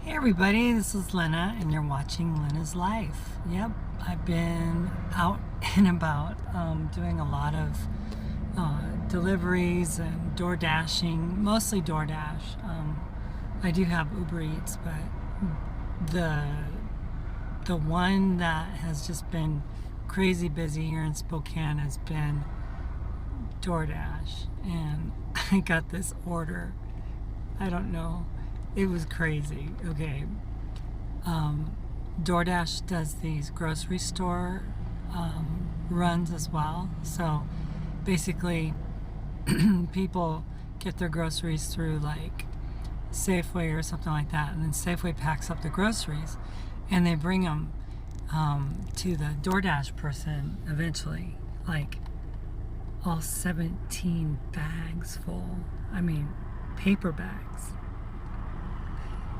Hey everybody, this is Lynna and you're watching Lynna's Life. Yep, I've been out and about doing a lot of deliveries and door dashing, mostly DoorDash. I do have Uber Eats, but the one that has just been crazy busy here in Spokane has been DoorDash. And I got this order. I don't know. It was crazy. Okay. DoorDash does these grocery store runs as well. So basically, people get their groceries through like Safeway or something like that, and then Safeway packs up the groceries and they bring them to the DoorDash person eventually, like all 17 bags full. I mean, paper bags.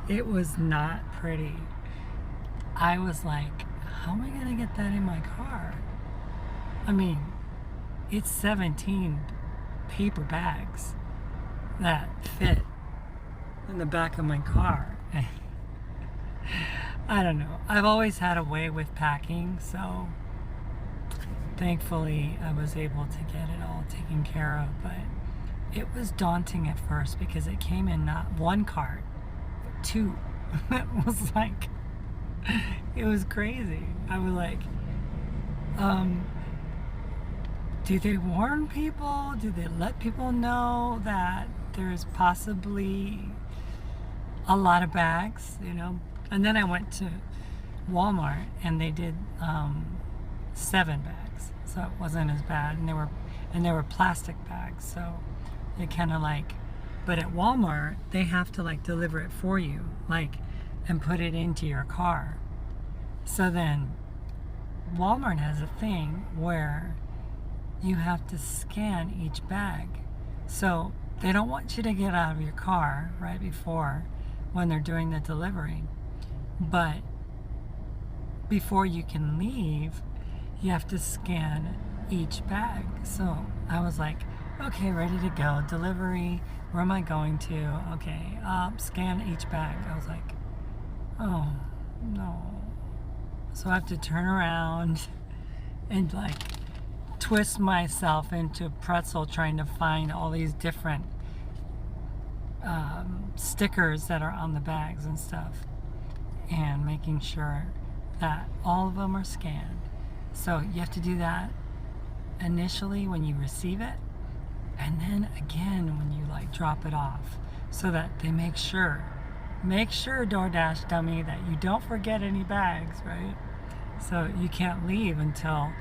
It was not pretty. I was like, how am I going to get that in my car? I mean, it's 17 paper bags that fit in the back of my car. I don't know. I've always had a way with packing, so thankfully I was able to get it all taken care of. But it was daunting at first because it came in not one cart, two. It was like, it was crazy. I was like, do they warn people? Do they let people know that there's possibly a lot of bags, you know? And then I went to Walmart and they did 7 bags, so it wasn't as bad. And they were plastic bags, so it kind of like. But at Walmart, they have to like deliver it for you, like, and put it into your car. So then Walmart has a thing where you have to scan each bag. So they don't want you to get out of your car right before when they're doing the delivery. But before you can leave, you have to scan each bag. So I was like, okay, ready to go. Delivery, where am I going to? Okay, scan each bag. I was like, oh, no. So I have to turn around and like twist myself into a pretzel trying to find all these different stickers that are on the bags and stuff, and making sure that all of them are scanned. So you have to do that initially when you receive it, and then again when you like drop it off, so that they make sure DoorDash dummy that you don't forget any bags, right? So you can't leave until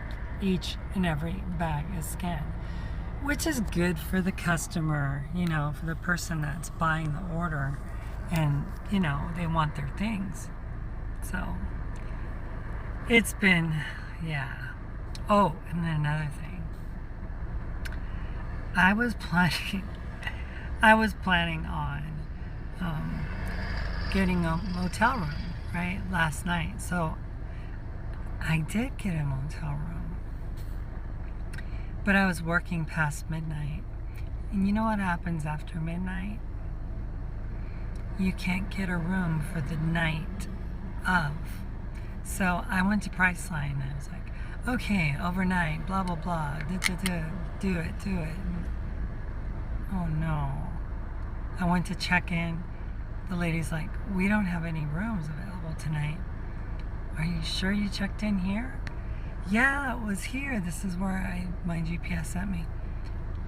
each and every bag is scanned, which is good for the customer, you know, for the person that's buying the order, and you know, they want their things. So it's been, yeah. Oh, and then another thing. I was planning on getting a motel room, right, last night. So I did get a motel room, but I was working past midnight. And you know what happens after midnight? You can't get a room for the night of. So I went to Priceline and I was like, okay, overnight, blah, blah, blah, do it. Oh no. I went to check in. The lady's like, we don't have any rooms available tonight. Are you sure you checked in here? Yeah, it was here. This is where my GPS sent me.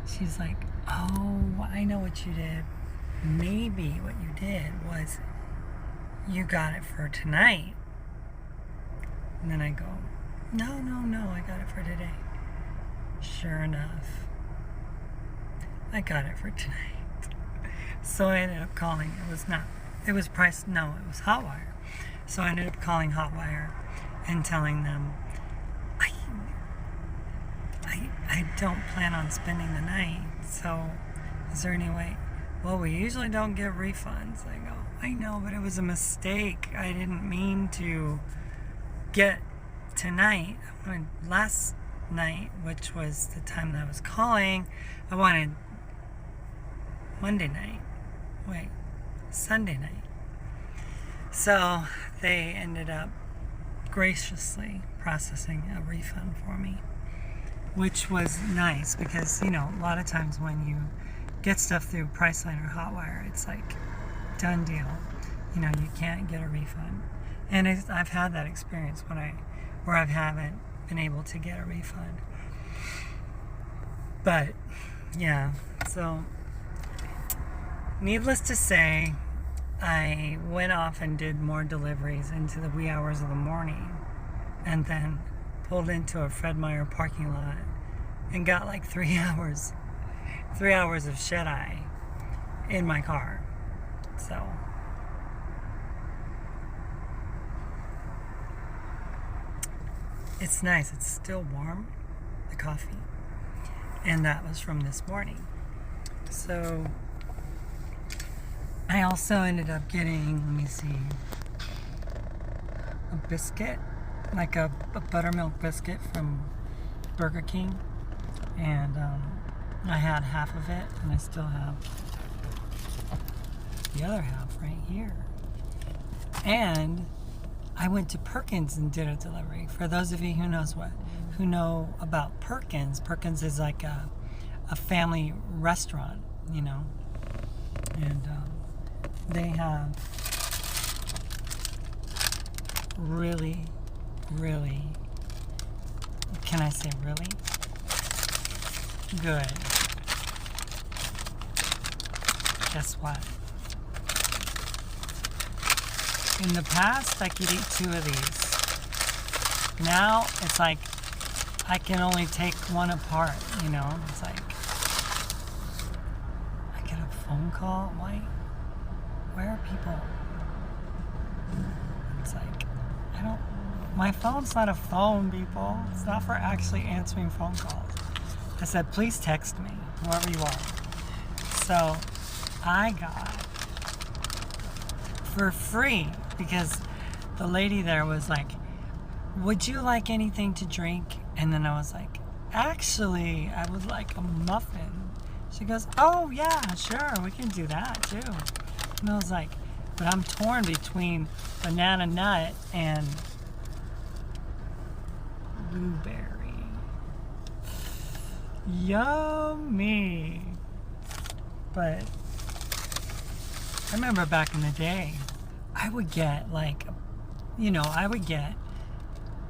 She's like, oh, I know what you did. Maybe what you did was you got it for tonight. And then I go, no, I got it for today. Sure enough, I got it for tonight. So I ended up calling. It was Hotwire. So I ended up calling Hotwire and telling them, I don't plan on spending the night. So is there any way? Well, we usually don't give refunds. I go, I know, but it was a mistake. I didn't mean to get tonight. I wanted last night, which was the time that I was calling. I wanted Monday night. Sunday night. So they ended up graciously processing a refund for me, which was nice because, a lot of times when you get stuff through Priceline or Hotwire, it's like done deal. You can't get a refund. And I've had that experience where I haven't been able to get a refund. But yeah, so needless to say, I went off and did more deliveries into the wee hours of the morning, and then pulled into a Fred Meyer parking lot and got like 3 hours of shut-eye in my car. So it's nice. It's still warm, the coffee. And that was from this morning. So I also ended up getting, let me see, a biscuit, like a buttermilk biscuit from Burger King. And I had half of it, and I still have the other half right here. And I went to Perkins and did a delivery. For those of you who know about Perkins, Perkins is like a family restaurant, and they have really, really, can I say really? Good. Guess what? In the past, I could eat 2 of these. Now, it's like I can only take one apart, It's like I get a phone call. Where are people? It's like, my phone's not a phone, people. It's not for actually answering phone calls. I said, please text me, whoever you are. So I got for free, because the lady there was like, would you like anything to drink? And then I was like, actually, I would like a muffin. She goes, oh yeah, sure, we can do that too. And I was like, but I'm torn between banana nut and blueberry. Yummy. But I remember back in the day, I would get I would get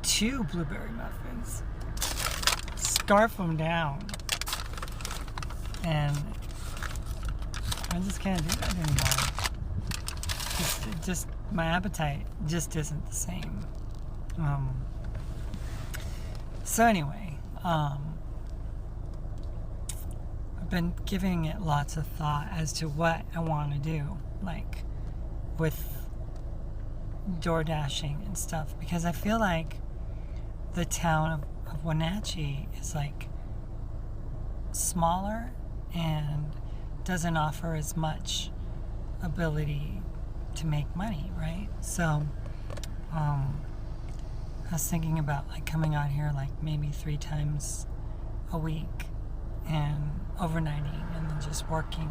2 blueberry muffins, scarf them down, and I just can't do that anymore. Just my appetite just isn't the same. So anyway, I've been giving it lots of thought as to what I want to do, like with door dashing and stuff, because I feel like the town of Wenatchee is like smaller and doesn't offer as much ability to make money, right? So I was thinking about like coming out here like maybe 3 times a week and overnighting, and then just working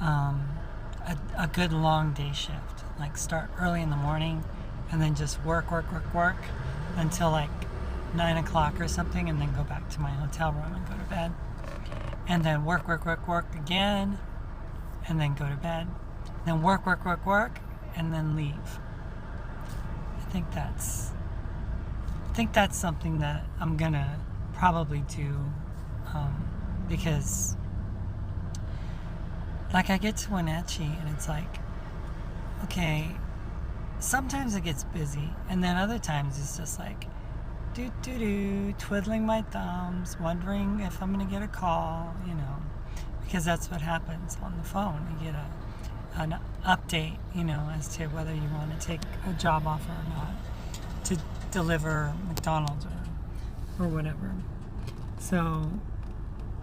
a good long day shift, like start early in the morning and then just work until like 9 o'clock or something, and then go back to my hotel room and go to bed, and then work again, and then go to bed, then work, and then leave. I think that's something that I'm gonna probably do, because like I get to Wenatchee and it's like, okay, sometimes it gets busy, and then other times it's just like twiddling my thumbs, wondering if I'm gonna get a call, because that's what happens on the phone. You get an update, as to whether you want to take a job offer or not to deliver McDonald's or whatever. So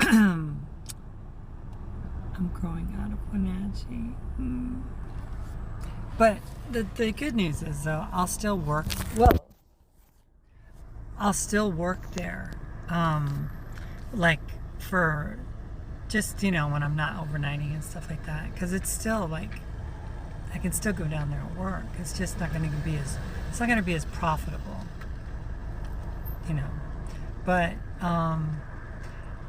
I'm growing out of Wenatchee. But the good news is, though, I'll still work there, like for just, when I'm not overnighting and stuff like that, because it's still like I can still go down there and work. It's just not going to be as profitable, you know. But I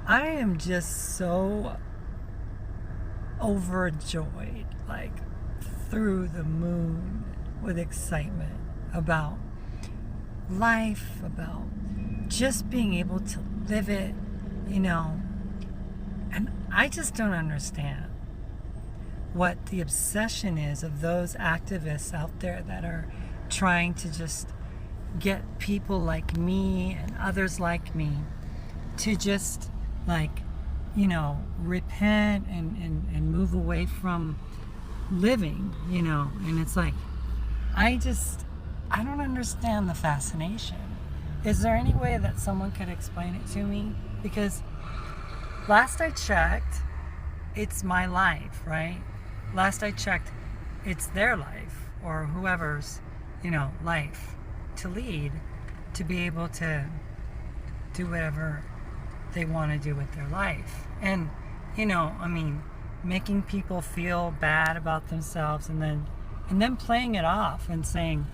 am just so overjoyed, like through the moon with excitement about life, about just being able to live it, you know. And I just don't understand what the obsession is of those activists out there that are trying to just get people like me and others like me to just, like, you know, repent and move away from living, you know. And it's like, I don't understand the fascination. Is there any way that someone could explain it to me? Because last I checked, it's my life, right? Last I checked, it's their life, or whoever's, you know, life to lead, to be able to do whatever they want to do with their life. And, you know, I mean, making people feel bad about themselves and then playing it off and saying,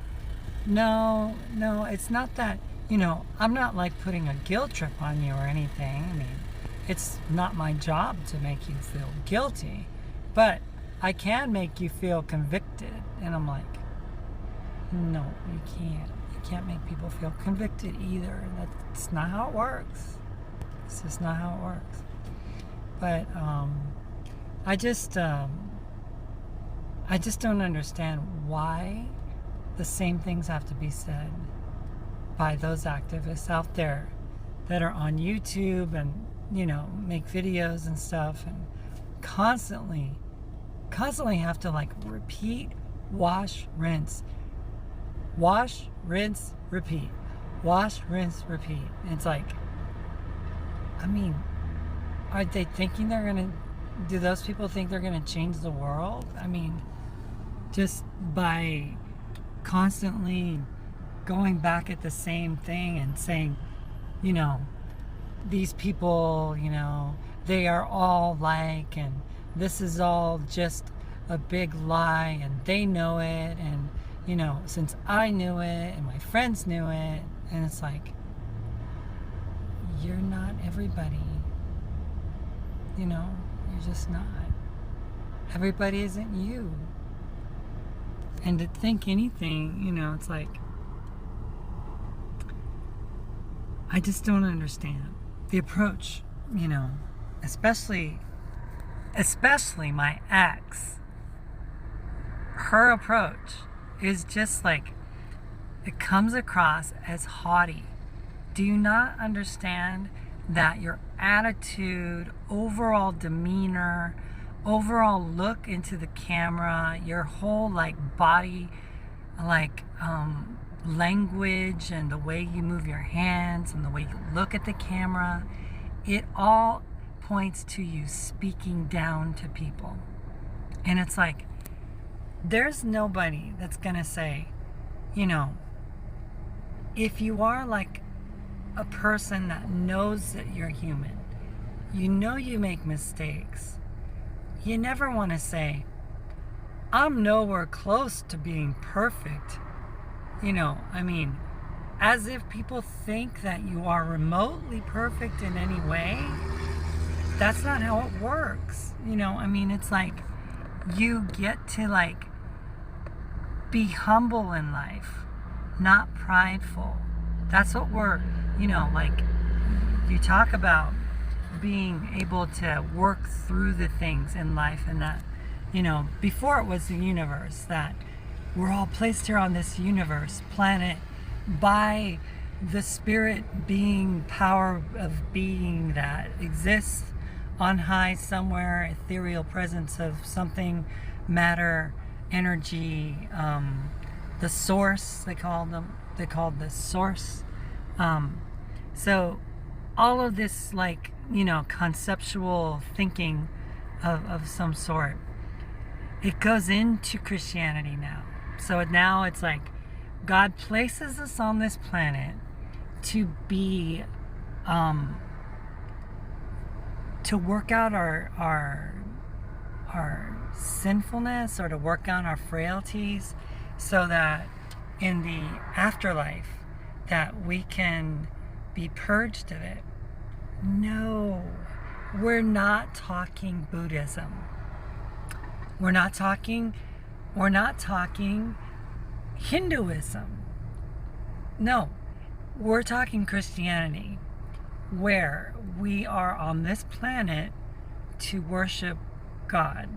no, it's not that, you know, I'm not like putting a guilt trip on you or anything. I mean, it's not my job to make you feel guilty, but I can make you feel convicted. And I'm like, no, you can't. You can't make people feel convicted either. That's not how it works. It's just not how it works. But I just don't understand why the same things have to be said by those activists out there that are on YouTube and, you know, make videos and stuff and constantly have to like repeat, wash, rinse, repeat, wash, rinse, repeat. And it's like, I mean, are they thinking do those people think they're gonna change the world? I mean, just by constantly going back at the same thing and saying, you know, these people, you know, they are all like, and this is all just a big lie, and they know it, and, you know, since I knew it and my friends knew it, and it's like, you're not everybody, you know, you're just not. Everybody isn't you. And to think anything, you know, it's like, I just don't understand the approach, you know, especially my ex. Her approach is just like, it comes across as haughty. Do you not understand that your attitude, overall demeanor, overall look into the camera, your whole like body, like language, and the way you move your hands and the way you look at the camera, it all points to you speaking down to people. And it's like, there's nobody that's gonna say, you know, if you are like a person that knows that you're human, you know you make mistakes, you never want to say, I'm nowhere close to being perfect. You know, I mean, as if people think that you are remotely perfect in any way. That's not how it works. You know, I mean, it's like, you get to like be humble in life, not prideful. That's what we're, you know, like, you talk about being able to work through the things in life, and that, you know, before it was the universe, that we're all placed here on this universe, planet, by the spirit being, power of being that exists on high somewhere, ethereal presence of something, matter, energy, the source, they called the source. So all of this, like, you know, conceptual thinking of some sort, it goes into Christianity now. So now it's like, God places us on this planet to be, to work out our our sinfulness or to work on our frailties so that in the afterlife that we can be purged of it. No, we're not talking Buddhism. We're not talking Hinduism. No, we're talking Christianity, where we are on this planet to worship God,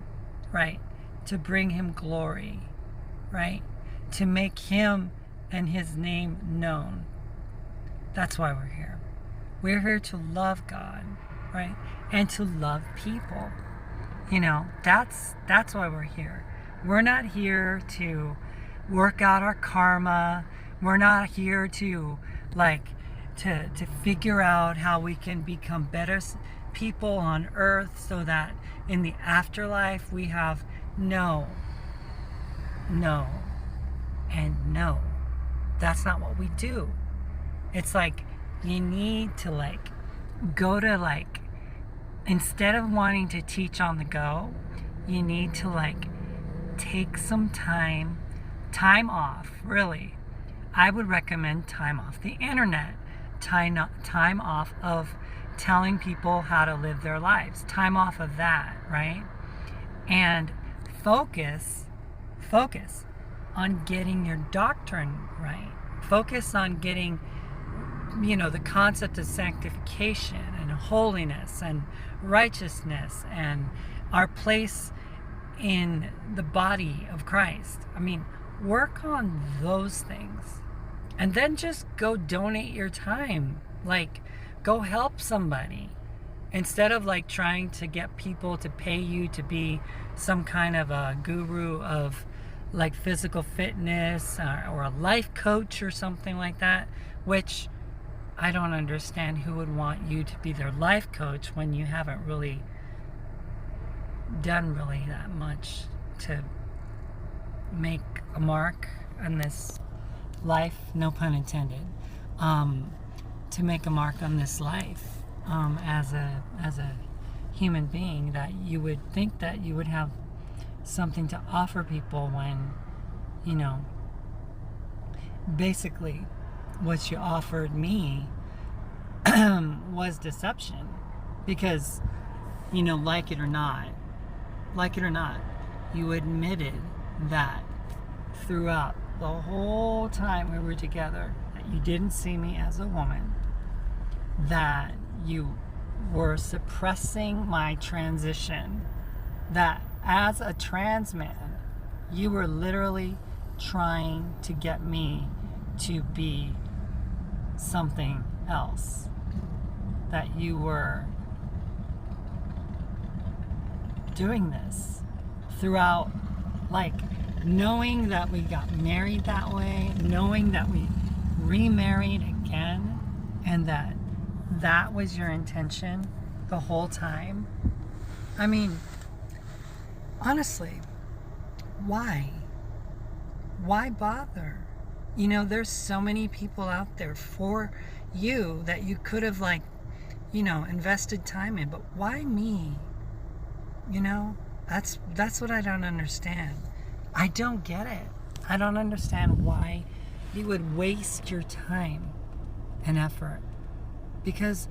right? To bring him glory, right? To make him and his name known. That's why we're here. We're here to love God, right? And to love people. You know, that's why we're here. We're not here to work out our karma. We're not here to to figure out how we can become better people on earth so that in the afterlife we have no. And no. That's not what we do. It's like you need to go to instead of wanting to teach on the go, you need to take some time off, really. I would recommend time off the internet, time off of telling people how to live their lives, time off of that, right? And focus on getting your doctrine right. Focus on getting, the concept of sanctification and holiness and righteousness and our place in the body of Christ. I mean, work on those things. And then just go donate your time. Go help somebody. Instead of trying to get people to pay you to be some kind of a guru of physical fitness or a life coach or something like that, which I don't understand who would want you to be their life coach when you haven't really done that much to make a mark on this life, no pun intended, to make a mark on this life as a human being, that you would think that you would have something to offer people when, basically what you offered me was deception. Because, like it or not, you admitted that throughout the whole time we were together, that you didn't see me as a woman, that you were suppressing my transition, that as a trans man, you were literally trying to get me to be something else, that you were doing this throughout, knowing that we got married that way, knowing that we remarried again, and that was your intention the whole time. I mean, honestly, why? Why bother? There's so many people out there for you that you could have invested time in, but why me? That's what I don't understand. I don't get it. I don't understand why you would waste your time and effort, because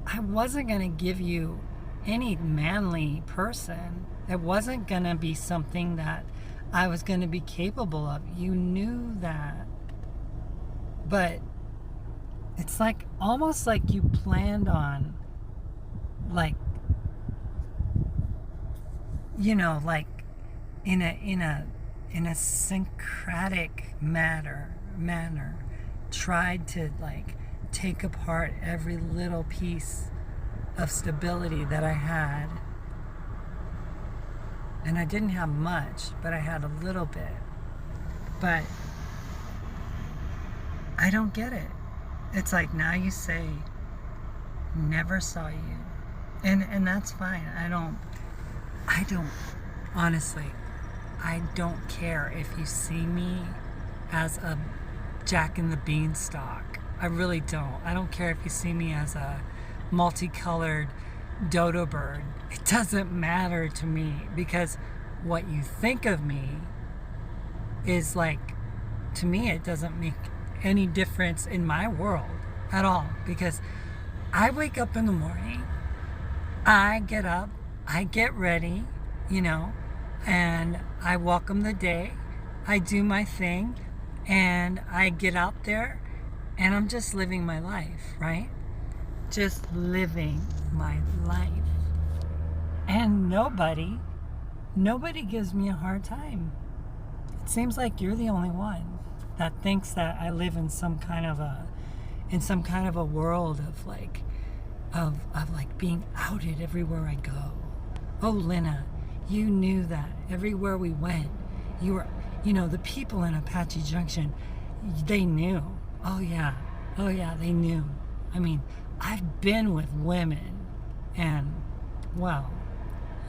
I wasn't going to give you any manly person. It wasn't going to be something that I was going to be capable of. You knew that. But it's almost like you planned on in a syncretic manner tried to take apart every little piece of stability that I had. And I didn't have much, but I had a little bit. But I don't get it. It's now you say, never saw you. And that's fine. I don't, honestly, I don't care if you see me as a Jack and the Beanstalk. I really don't. I don't care if you see me as a multicolored dodo bird. It doesn't matter to me, because what you think of me is like, to me, it doesn't make any difference in my world at all, because I wake up in the morning, I get up, I get ready, and I welcome the day, I do my thing, and I get out there, and I'm just living my life, right? Just living my life. And nobody gives me a hard time. It seems like you're the only one that thinks that I live in some kind of a world of like being outed everywhere I go. Oh, Lynna, you knew that everywhere we went, you were, the people in Apache Junction, they knew. Oh yeah, they knew. I mean, I've been with women, and, well,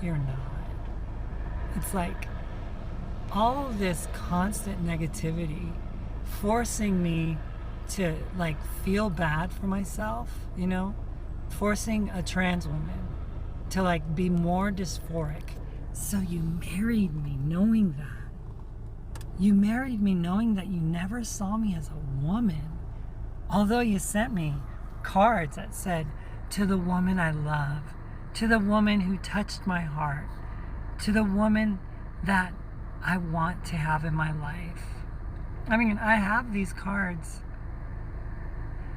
you're not. It's like all of this constant negativity forcing me to like feel bad for myself, forcing a trans woman to like be more dysphoric. So you married me knowing that. You married me knowing that you never saw me as a woman. Although you sent me cards that said, to the woman I love, to the woman who touched my heart, to the woman that I want to have in my life. I mean, I have these cards.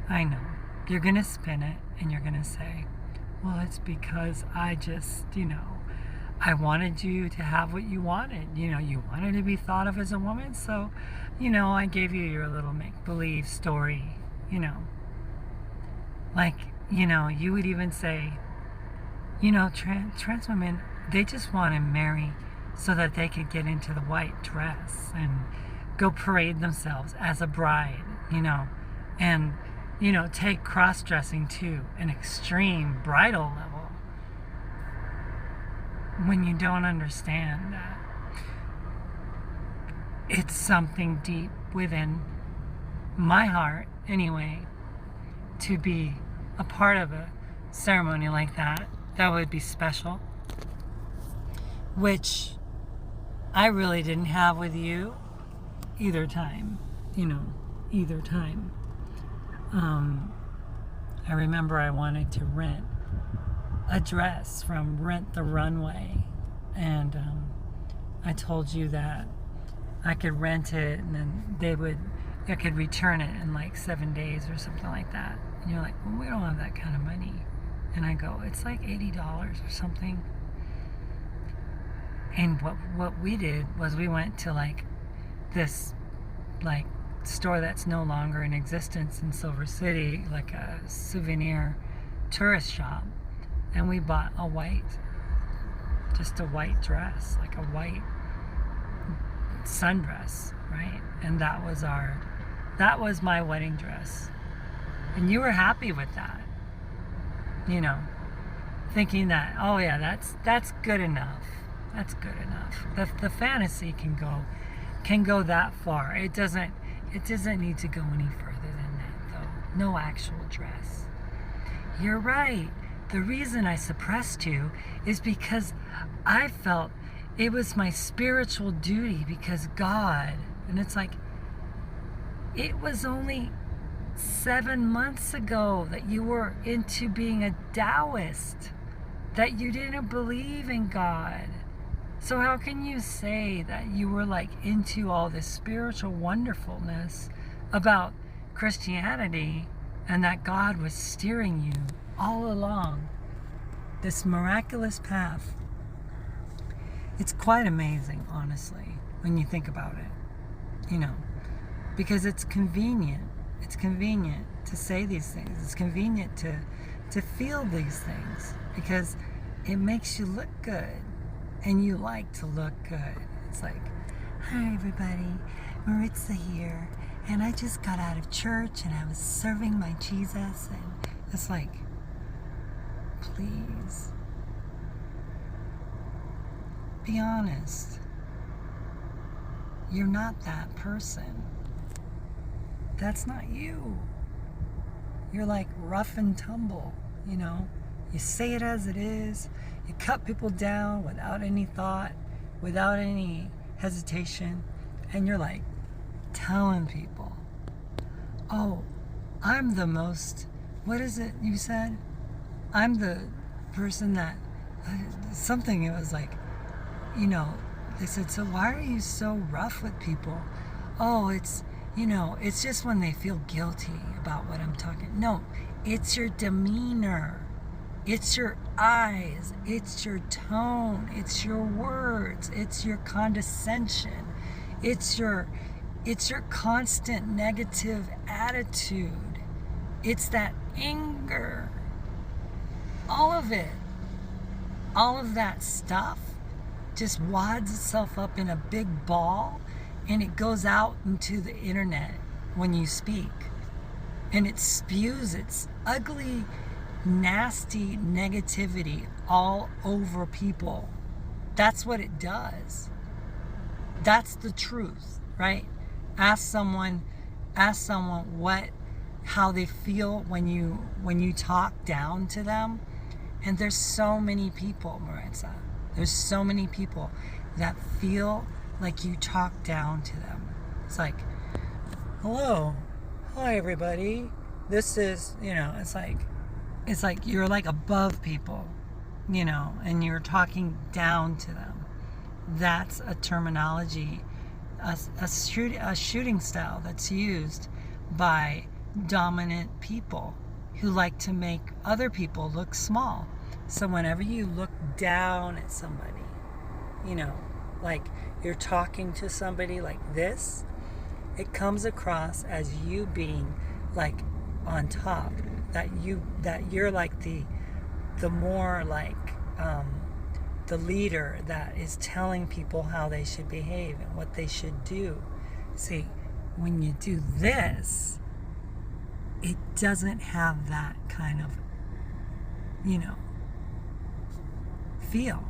I know. You're going to spin it and you're going to say, well, it's because I just, I wanted you to have what you wanted. You wanted to be thought of as a woman, so, I gave you your little make-believe story, Like, you would even say, trans women, they just want to marry so that they could get into the white dress and go parade themselves as a bride, and, take cross-dressing to an extreme bridal level. When you don't understand that it's something deep within my heart, anyway, to be a part of a ceremony like that would be special, which I really didn't have with you either time. I remember I wanted to rent a dress from Rent the Runway, and I told you that I could rent it and then I could return it in like 7 days or something like that. And you're like, well, we don't have that kind of money. And I go, it's like $80 or something. And what we did was we went to like this like store that's no longer in existence in Silver City, like a souvenir tourist shop, and we bought just a white dress, like a white sundress, right? And that was my wedding dress. And you were happy with that, thinking that, oh yeah, that's good enough. That's good enough. The fantasy can go that far. It doesn't need to go any further than that, though. No actual dress. You're right. The reason I suppressed you is because I felt it was my spiritual duty, because God, and it's like, it was only 7 months ago that you were into being a Taoist, that you didn't believe in God. So how can you say that you were like into all this spiritual wonderfulness about Christianity, and that God was steering you all along this miraculous path? It's quite amazing, honestly, when you think about it, because it's convenient. It's convenient to say these things. It's convenient to feel these things, because it makes you look good, and you like to look good. It's like, hi everybody, Maritza here, and I just got out of church and I was serving my Jesus, and it's like, please, be honest. You're not that person. That's not you. You're like rough and tumble, You say it as it is. You cut people down without any thought, without any hesitation. And you're like telling people, oh, I'm the most, what is it you said? I'm the person that, something, it was like, you know, they said, so why are you so rough with people? Oh, it's, you know, it's just when they feel guilty about what I'm talking. No, it's your demeanor. It's your eyes. It's your tone. It's your words. It's your condescension. It's your constant negative attitude. It's that anger. All of it. All of that stuff just wads itself up in a big ball, and it goes out into the internet when you speak, and it spews its ugly, nasty negativity all over people. That's what it does. That's the truth, right? Ask someone how they feel when you talk down to them. And there's so many people, Maritza. There's so many people that feel like you talk down to them. It's like, hello, hi everybody. This is, you know, it's like you're like above people, you know, and you're talking down to them. That's a terminology, a shooting style that's used by dominant people who like to make other people look small. So whenever you look down at somebody, you know, like you're talking to somebody like this, it comes across as you being like on top, that you're like the more like the leader that is telling people how they should behave and what they should do. See, when you do this, it doesn't have that kind of, you know, feel.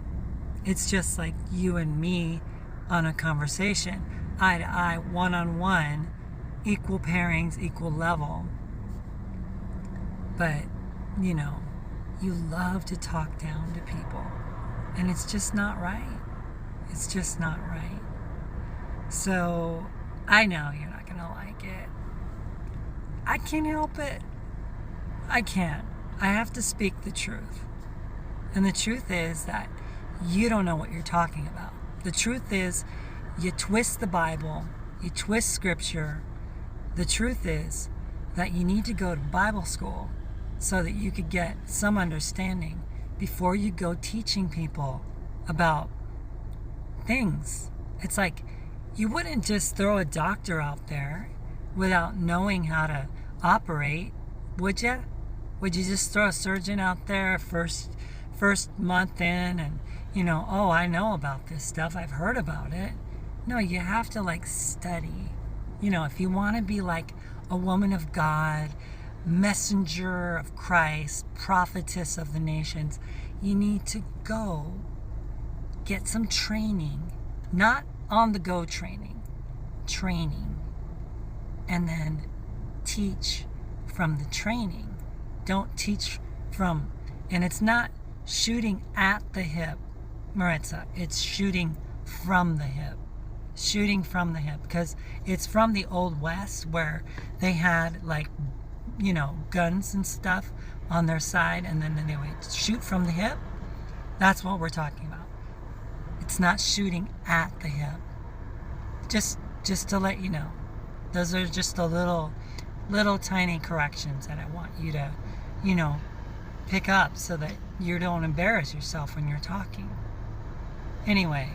It's just like you and me on a conversation, eye to eye, one-on-one, equal pairings, equal level. But, you know, you love to talk down to people, and it's just not right. It's just not right. So I know you're not gonna like it. I can't help it. I can't. I have to speak the truth. And the truth is that you don't know what you're talking about. The truth is, you twist the Bible, you twist scripture. The truth is that you need to go to Bible school so that you could get some understanding before you go teaching people about things. It's like, you wouldn't just throw a doctor out there without knowing how to operate, would you? Would you just throw a surgeon out there first month in and, you know, oh, I know about this stuff, I've heard about it? No, you have to like study. You know, if you want to be like a woman of God, messenger of Christ, prophetess of the nations, you need to go get some training, not on the go training, and then teach from the training. Don't teach from, and it's not shooting at the hip, Maritza, it's shooting from the hip. Shooting from the hip, because it's from the Old West where they had like, you know, guns and stuff on their side, and then they would shoot from the hip. That's what we're talking about. It's not shooting at the hip. Just to let you know, those are just a little tiny corrections that I want you to, you know, pick up so that you don't embarrass yourself when you're talking. Anyway,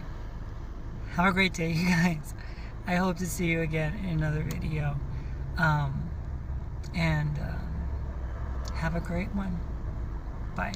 have a great day, you guys. I hope to see you again in another video. And have a great one. Bye.